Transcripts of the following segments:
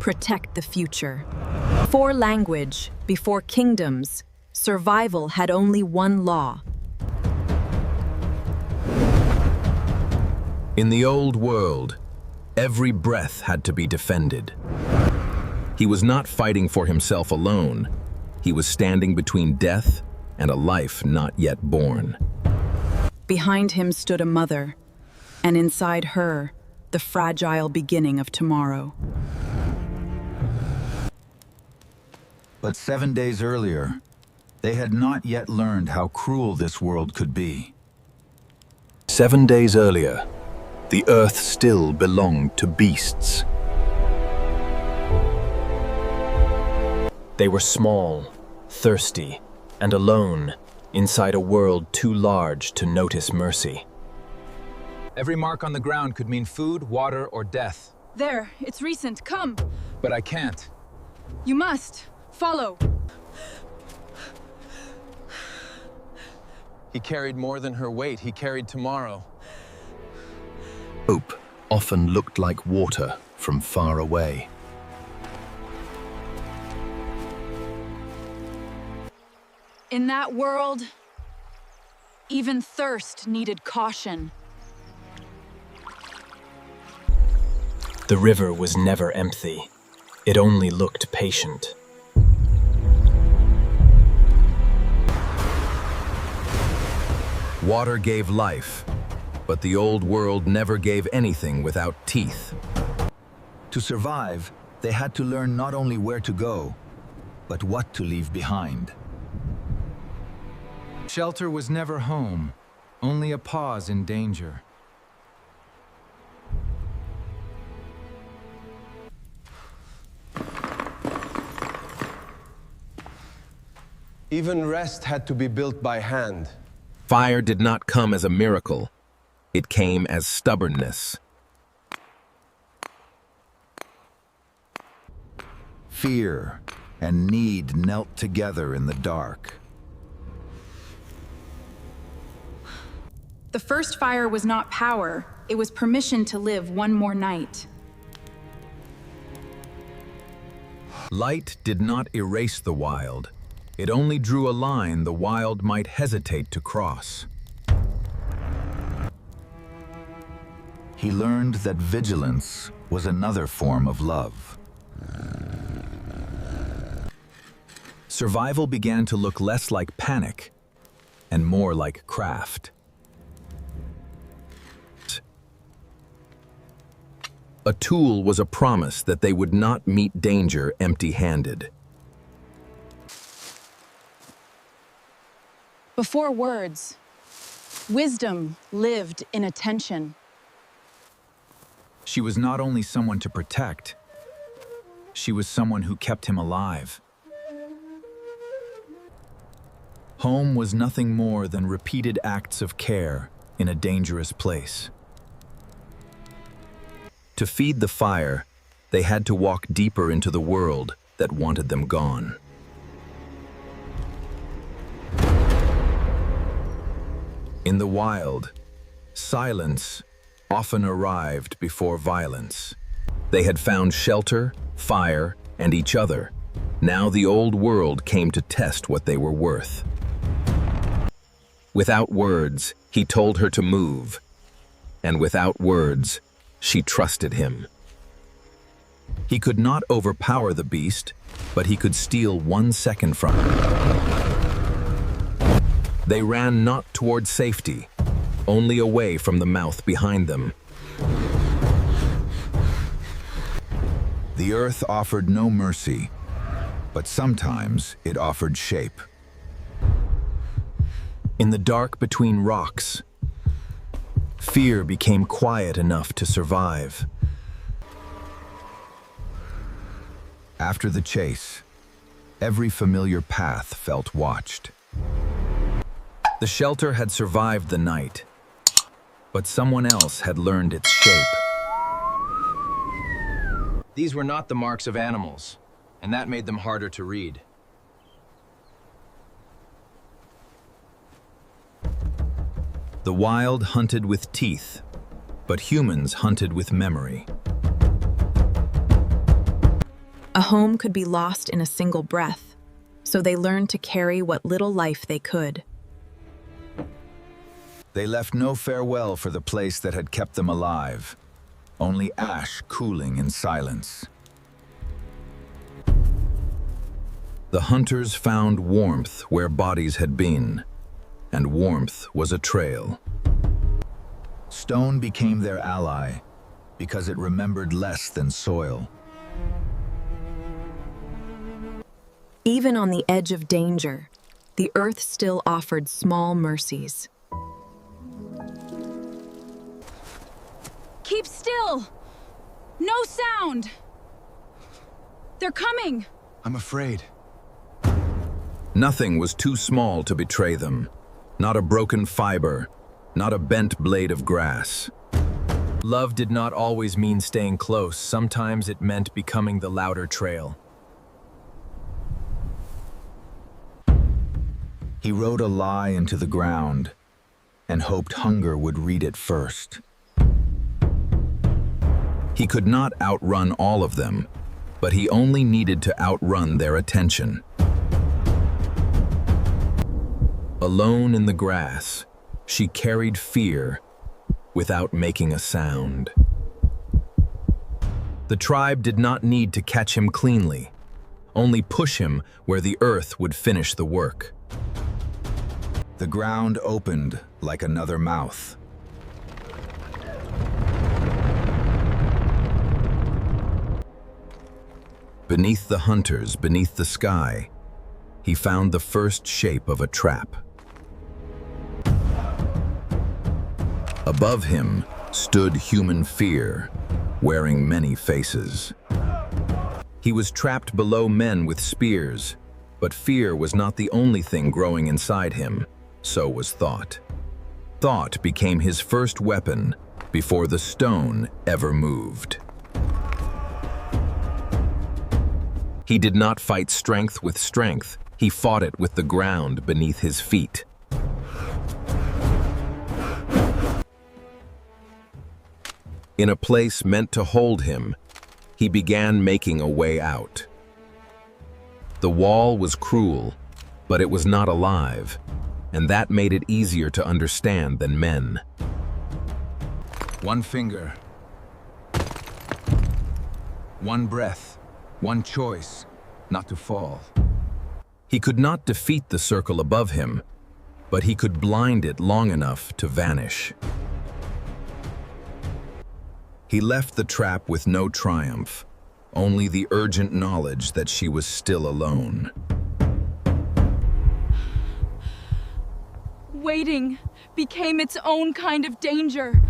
protect the future. Before language, before kingdoms, survival had only one law. In the old world, every breath had to be defended. He was not fighting for himself alone. He was standing between death and a life not yet born. Behind him stood a mother, and inside her, the fragile beginning of tomorrow. But 7 days earlier, they had not yet learned how cruel this world could be. 7 days earlier, the earth still belonged to beasts. They were small, thirsty, and alone inside a world too large to notice mercy. Every mark on the ground could mean food, water, or death. There, it's recent. Come. But I can't. You must. Follow. He carried more than her weight. He carried tomorrow. Hope often looked like water from far away. In that world, even thirst needed caution. The river was never empty. It only looked patient. Water gave life, but the old world never gave anything without teeth. To survive, they had to learn not only where to go, but what to leave behind. Shelter was never home, only a pause in danger. Even rest had to be built by hand. Fire did not come as a miracle. It came as stubbornness. Fear and need knelt together in the dark. The first fire was not power. It was permission to live one more night. Light did not erase the wild. It only drew a line the wild might hesitate to cross. He learned that vigilance was another form of love. Survival began to look less like panic and more like craft. A tool was a promise that they would not meet danger empty-handed. Before words, wisdom lived in attention. She was not only someone to protect, she was someone who kept him alive. Home was nothing more than repeated acts of care in a dangerous place. To feed the fire, they had to walk deeper into the world that wanted them gone. In the wild, silence often arrived before violence. They had found shelter, fire, and each other. Now the old world came to test what they were worth. Without words, he told her to move, and without words, she trusted him. He could not overpower the beast, but he could steal 1 second from her. They ran not toward safety, only away from the mouth behind them. The earth offered no mercy, but sometimes it offered shape. In the dark between rocks, fear became quiet enough to survive. After the chase, every familiar path felt watched. The shelter had survived the night, but someone else had learned its shape. These were not the marks of animals, and that made them harder to read. The wild hunted with teeth, but humans hunted with memory. A home could be lost in a single breath, so they learned to carry what little life they could. They left no farewell for the place that had kept them alive, only ash cooling in silence. The hunters found warmth where bodies had been, and warmth was a trail. Stone became their ally because it remembered less than soil. Even on the edge of danger, the earth still offered small mercies. Keep still! No sound! They're coming! I'm afraid. Nothing was too small to betray them. Not a broken fiber, not a bent blade of grass. Love did not always mean staying close. Sometimes it meant becoming the louder trail. He wrote a lie into the ground and hoped hunger would read it first. He could not outrun all of them, but he only needed to outrun their attention. Alone in the grass, she carried fear without making a sound. The tribe did not need to catch him cleanly, only push him where the earth would finish the work. The ground opened like another mouth. Beneath the hunters, beneath the sky, he found the first shape of a trap. Above him stood human fear, wearing many faces. He was trapped below men with spears, but fear was not the only thing growing inside him, so was thought. Thought became his first weapon before the stone ever moved. He did not fight strength with strength, he fought it with the ground beneath his feet. In a place meant to hold him, he began making a way out. The wall was cruel, but it was not alive, and that made it easier to understand than men. One finger. One breath. One choice, not to fall. He could not defeat the circle above him, but he could blind it long enough to vanish. He left the trap with no triumph, only the urgent knowledge that she was still alone. Waiting became its own kind of danger.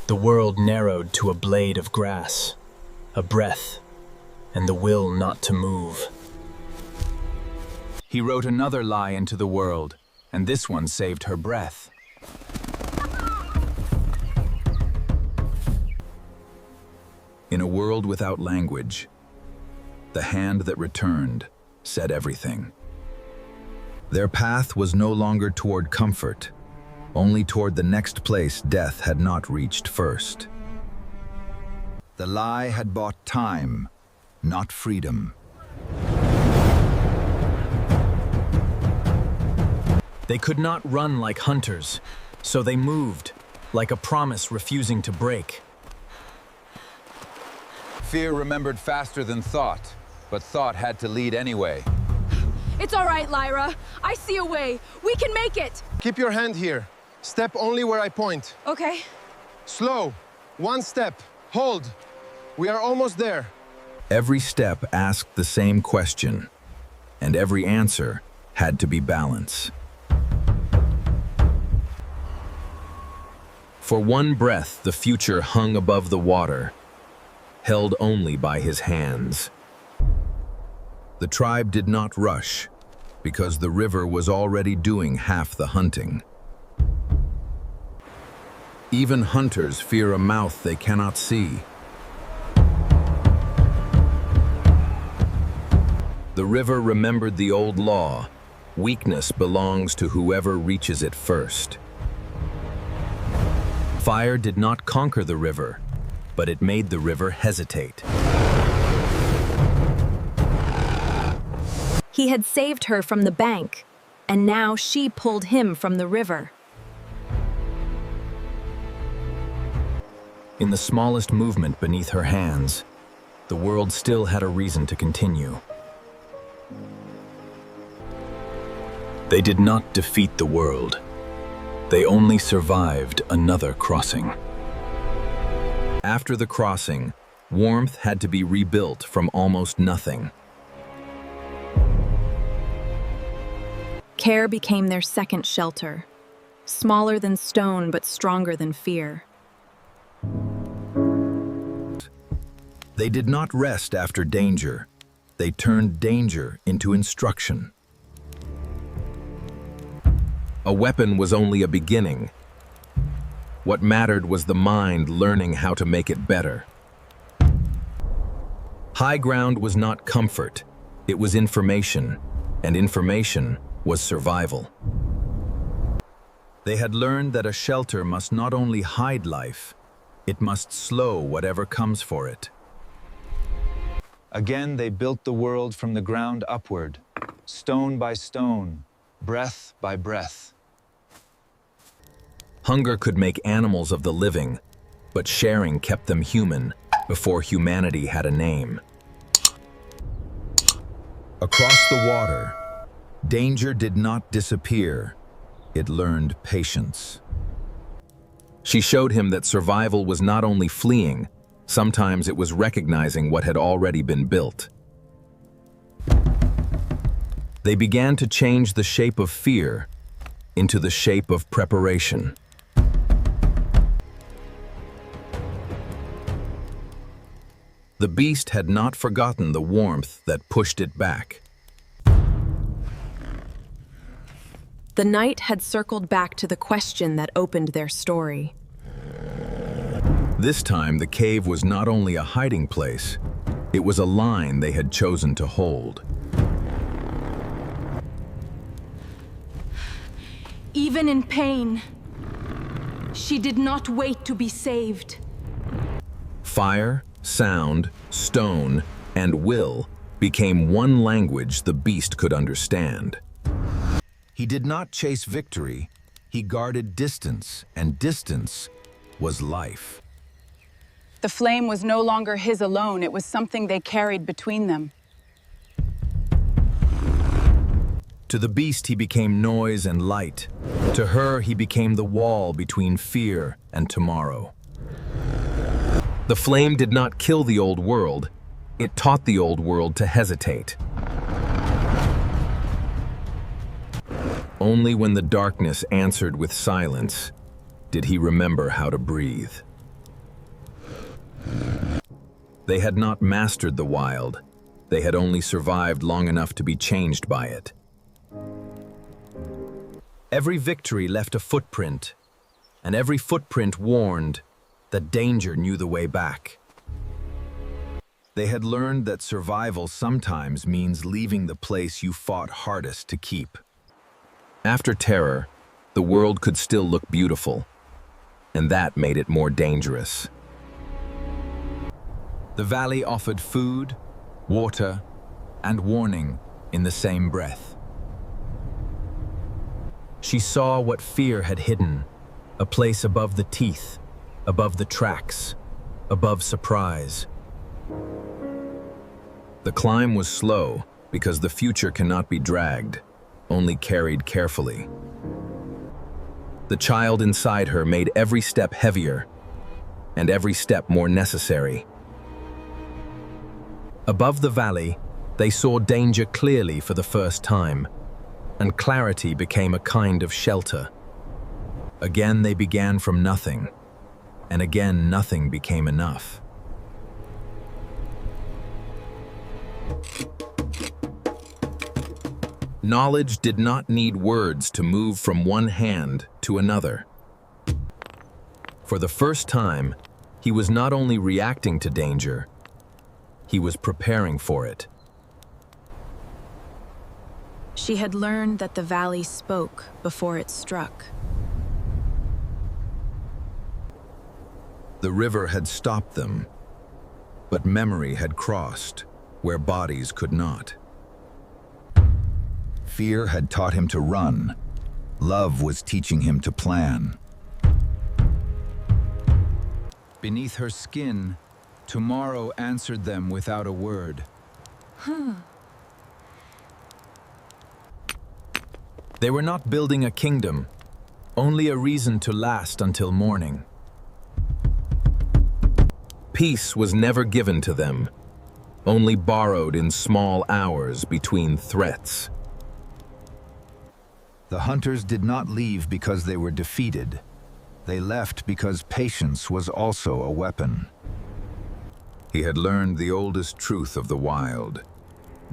The world narrowed to a blade of grass, a breath, and the will not to move. He wrote another lie into the world, and this one saved her breath. In a world without language, the hand that returned said everything. Their path was no longer toward comfort, only toward the next place death had not reached first. The lie had bought time, not freedom. They could not run like hunters, so they moved, like a promise refusing to break. Fear remembered faster than thought, but thought had to lead anyway. It's all right, Lyra. I see a way. We can make it. Keep your hand here. Step only where I point. Okay. Slow. One step. Hold. We are almost there. Every step asked the same question, and every answer had to be balance. For one breath, the future hung above the water, held only by his hands. The tribe did not rush, because the river was already doing half the hunting. Even hunters fear a mouth they cannot see. The river remembered the old law: weakness belongs to whoever reaches it first. Fire did not conquer the river, but it made the river hesitate. He had saved her from the bank, and now she pulled him from the river. In the smallest movement beneath her hands, the world still had a reason to continue. They did not defeat the world. They only survived another crossing. After the crossing, warmth had to be rebuilt from almost nothing. Care became their second shelter, smaller than stone but stronger than fear. They did not rest after danger. They turned danger into instruction. A weapon was only a beginning. What mattered was the mind learning how to make it better. High ground was not comfort, it was information, and information was survival. They had learned that a shelter must not only hide life, it must slow whatever comes for it. Again, they built the world from the ground upward, stone by stone, breath by breath. Hunger could make animals of the living, but sharing kept them human before humanity had a name. Across the water, danger did not disappear. It learned patience. She showed him that survival was not only fleeing, sometimes it was recognizing what had already been built. They began to change the shape of fear into the shape of preparation. The beast had not forgotten the warmth that pushed it back. The night had circled back to the question that opened their story. This time, the cave was not only a hiding place, it was a line they had chosen to hold. Even in pain, she did not wait to be saved. Fire, sound, stone, and will became one language the beast could understand. He did not chase victory, he guarded distance, and distance was life. The flame was no longer his alone, it was something they carried between them. To the beast he became noise and light. To her he became the wall between fear and tomorrow. The flame did not kill the old world, it taught the old world to hesitate. Only when the darkness answered with silence did he remember how to breathe. They had not mastered the wild, they had only survived long enough to be changed by it. Every victory left a footprint, and every footprint warned that danger knew the way back. They had learned that survival sometimes means leaving the place you fought hardest to keep. After terror, the world could still look beautiful, and that made it more dangerous. The valley offered food, water, and warning in the same breath. She saw what fear had hidden, a place above the teeth, above the tracks, above surprise. The climb was slow because the future cannot be dragged, only carried carefully. The child inside her made every step heavier and every step more necessary. Above the valley, they saw danger clearly for the first time, and clarity became a kind of shelter. Again they began from nothing, and again nothing became enough. Knowledge did not need words to move from one hand to another. For the first time, he was not only reacting to danger, he was preparing for it. She had learned that the valley spoke before it struck. The river had stopped them, but memory had crossed where bodies could not. Fear had taught him to run. Love was teaching him to plan. Beneath her skin, tomorrow answered them without a word. They were not building a kingdom, only a reason to last until morning. Peace was never given to them, only borrowed in small hours between threats. The hunters did not leave because they were defeated. They left because patience was also a weapon. He had learned the oldest truth of the wild.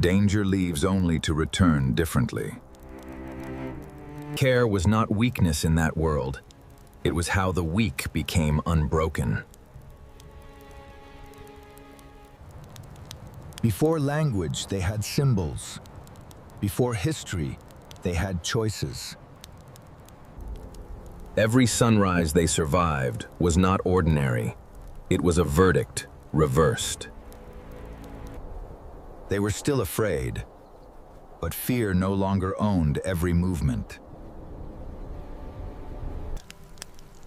Danger leaves only to return differently. Care was not weakness in that world. It was how the weak became unbroken. Before language, they had symbols. Before history, they had choices. Every sunrise they survived was not ordinary. It was a verdict reversed. They were still afraid, but fear no longer owned every movement.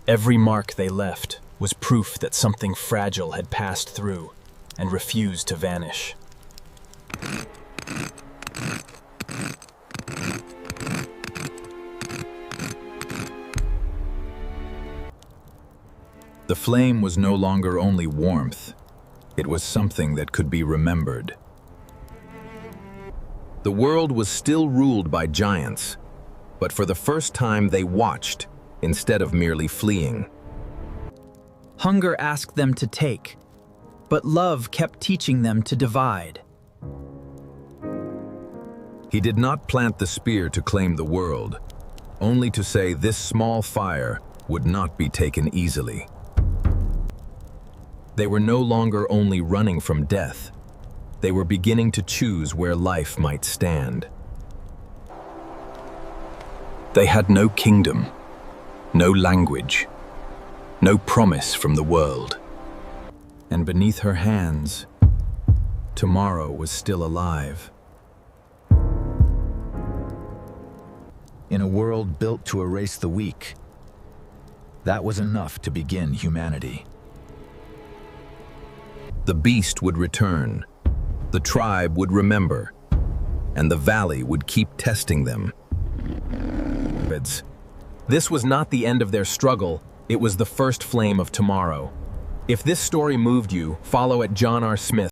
Every mark they left was proof that something fragile had passed through and refused to vanish. The flame was no longer only warmth. It was something that could be remembered. The world was still ruled by giants, but for the first time they watched instead of merely fleeing. Hunger asked them to take, but love kept teaching them to divide. He did not plant the spear to claim the world, only to say this small fire would not be taken easily. They were no longer only running from death. They were beginning to choose where life might stand. They had no kingdom, no language, no promise from the world. And beneath her hands, tomorrow was still alive. In a world built to erase the weak, that was enough to begin humanity. The beast would return, the tribe would remember, and the valley would keep testing them. This was not the end of their struggle, it was the first flame of tomorrow. If this story moved you, follow at Jonr Smith.